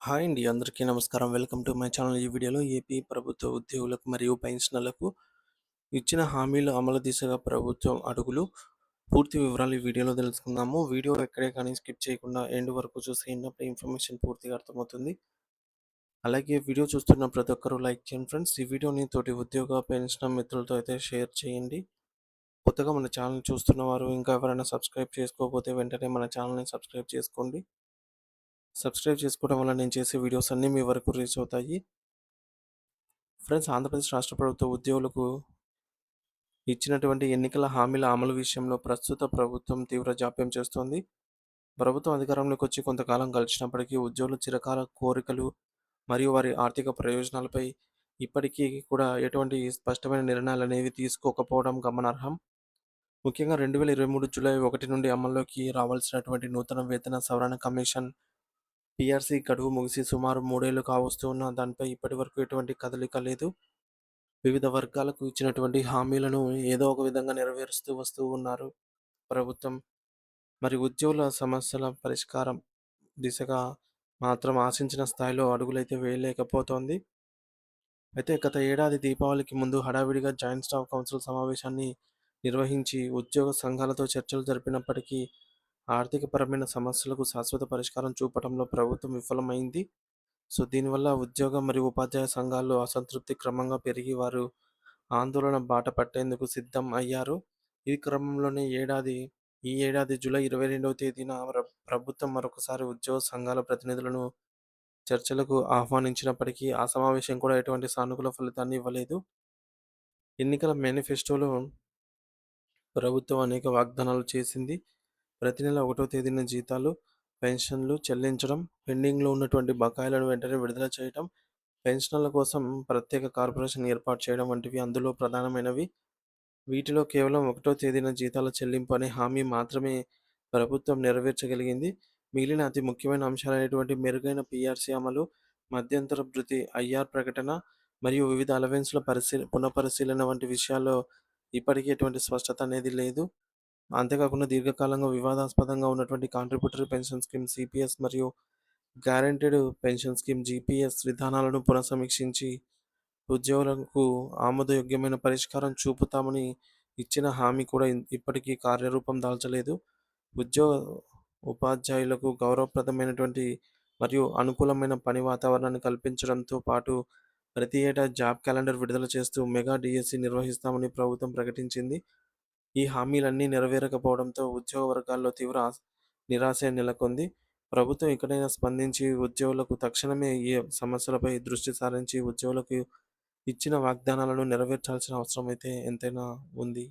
Hi అండి. అందరికీ నమస్కారం. Welcome to my channel. ఈ వీడియోలో ఏపీ ప్రభుత్వ ఉద్యోగులకు మరియు పెన్షనర్లకు ఇచ్చిన హామీల అమలు దిశగా ప్రభుత్వం అడుగులు. పూర్తి వివరాలు ఈ వీడియోలో తెలుసుకుందాము. వీడియో ఎక్కడే కానీ స్కిప్ చేయకుండా ఎండ్ వరకు చూసేయండి. అప్పుడు ఇన్ఫర్మేషన్ పూర్తిగా అర్థమవుతుంది. అలాగే వీడియో చూస్తున్న ప్రతి ఒక్కరూ లైక్ చేయండి ఫ్రెండ్స్. ఈ వీడియోని తోటి ఉద్యోగ, పెన్షనర్ మిత్రులతో అయితే షేర్ చేయండి. కొత్తగా మన ఛానల్ చూస్తున్న వారు ఇంకా ఎవరైనా సబ్స్క్రైబ్ చేసుకోకపోతే వెంటనే మన ఛానల్‌ని సబ్స్క్రైబ్ చేసుకోండి. సబ్స్క్రైబ్ చేసుకోవడం వల్ల నేను చేసే వీడియోస్ అన్నీ మీ వరకు రీచ్ అవుతాయి. ఫ్రెండ్స్, ఆంధ్రప్రదేశ్ రాష్ట్ర ప్రభుత్వ ఉద్యోగులకు ఇచ్చినటువంటి ఎన్నికల హామీల అమలు విషయంలో ప్రస్తుత ప్రభుత్వం తీవ్ర జాప్యం చేస్తోంది. ప్రభుత్వం అధికారంలోకి వచ్చి కొంతకాలం గడిచినప్పటికీ ఉద్యోగుల చిరకాల కోరికలు మరియు వారి ఆర్థిక ప్రయోజనాలపై ఇప్పటికీ కూడా ఎటువంటి స్పష్టమైన నిర్ణయాలనేవి తీసుకోకపోవడం గమనార్హం. ముఖ్యంగా 2023 జూలై 1 నుండి అమల్లోకి రావాల్సినటువంటి నూతన వేతన సవరణ కమిషన్ పీఆర్సీ గడువు ముగిసి సుమారు 3 ఏళ్లు కావస్తున్నా దానిపై ఇప్పటివరకు ఎటువంటి కదలిక లేదు. వివిధ వర్గాలకు ఇచ్చినటువంటి హామీలను ఏదో ఒక విధంగా నెరవేరుస్తూ వస్తూ ఉన్నారు ప్రభుత్వం. మరి ఉద్యోగుల సమస్యల పరిష్కారం దిశగా మాత్రం ఆశించిన స్థాయిలో అడుగులైతే వేయలేకపోతోంది. అయితే గత ఏడాది దీపావళికి ముందు హడావిడిగా జాయింట్ స్టాఫ్ కౌన్సిల్ సమావేశాన్ని నిర్వహించి ఉద్యోగ సంఘాలతో చర్చలు జరిపినప్పటికీ ఆర్థికపరమైన సమస్యలకు శాశ్వత పరిష్కారం చూపడంలో ప్రభుత్వం విఫలమైంది. సో దీనివల్ల ఉద్యోగ మరియు ఉపాధ్యాయ సంఘాల్లో అసంతృప్తి క్రమంగా పెరిగి వారు ఆందోళన బాట పట్టేందుకు సిద్ధం అయ్యారు. ఈ క్రమంలోనే ఈ ఏడాది జూలై 22వ తేదీన ప్రభుత్వం మరొకసారి ఉద్యోగ సంఘాల ప్రతినిధులను చర్చలకు ఆహ్వానించినప్పటికీ ఆ సమావేశం కూడా ఎటువంటి సానుకూల ఫలితాన్ని ఇవ్వలేదు. ఎన్నికల మేనిఫెస్టోలో ప్రభుత్వం అనేక వాగ్దానాలు చేసింది. ప్రతి నెల 1వ తేదీన జీతాలు, పెన్షన్లు చెల్లించడం, పెండింగ్‌లో ఉన్నటువంటి బకాయిలను వెంటనే విడుదల చేయడం, పెన్షనర్ల కోసం ప్రత్యేక కార్పొరేషన్ ఏర్పాటు చేయడం వంటివి అందులో ప్రధానమైనవి. వీటిలో కేవలం 1వ తేదీన జీతాల చెల్లింపు అనే హామీ మాత్రమే ప్రభుత్వం నెరవేర్చగలిగింది. మిగిలిన అతి ముఖ్యమైన అంశాలైనటువంటి మెరుగైన పీఆర్సీ అమలు, మధ్యంతర భృతి, ఐఆర్ ప్రకటన మరియు వివిధ అలవెన్స్‌ల పునఃపరిశీలన వంటి విషయాల్లో ఇప్పటికీ ఎటువంటి స్పష్టత అనేది లేదు. అంతేకాకుండా దీర్ఘకాలంగా వివాదాస్పదంగా ఉన్నటువంటి కాంట్రిబ్యూటరీ పెన్షన్ స్కీమ్ సీపీఎస్ మరియు గ్యారంటీడ్ పెన్షన్ స్కీమ్ జీపీఎస్ విధానాలను పునఃసమీక్షించి ఉద్యోగులకు ఆమోదయోగ్యమైన పరిష్కారం చూపుతామని ఇచ్చిన హామీ కూడా ఇప్పటికీ కార్యరూపం దాల్చలేదు. ఉద్యోగ ఉపాధ్యాయులకు గౌరవప్రదమైనటువంటి మరియు అనుకూలమైన పని వాతావరణాన్ని కల్పించడంతో పాటు ప్రతి ఏటా జాబ్ క్యాలెండర్ విడుదల చేస్తూ మెగా డిఎస్సి నిర్వహిస్తామని ప్రభుత్వం ప్రకటించింది. ఈ హామీలన్నీ నెరవేరకపోవడంతో ఉద్యోగ వర్గాల్లో తీవ్ర నిరాశ నెలకొంది. ప్రభుత్వం ఇకనైనా స్పందించి ఉద్యోగులకు తక్షణమే ఈ సమస్యలపై దృష్టి సారించి ఉద్యోగులకు ఇచ్చిన వాగ్దానాలను నెరవేర్చాల్సిన అవసరం అయితే ఎంతైనా ఉంది.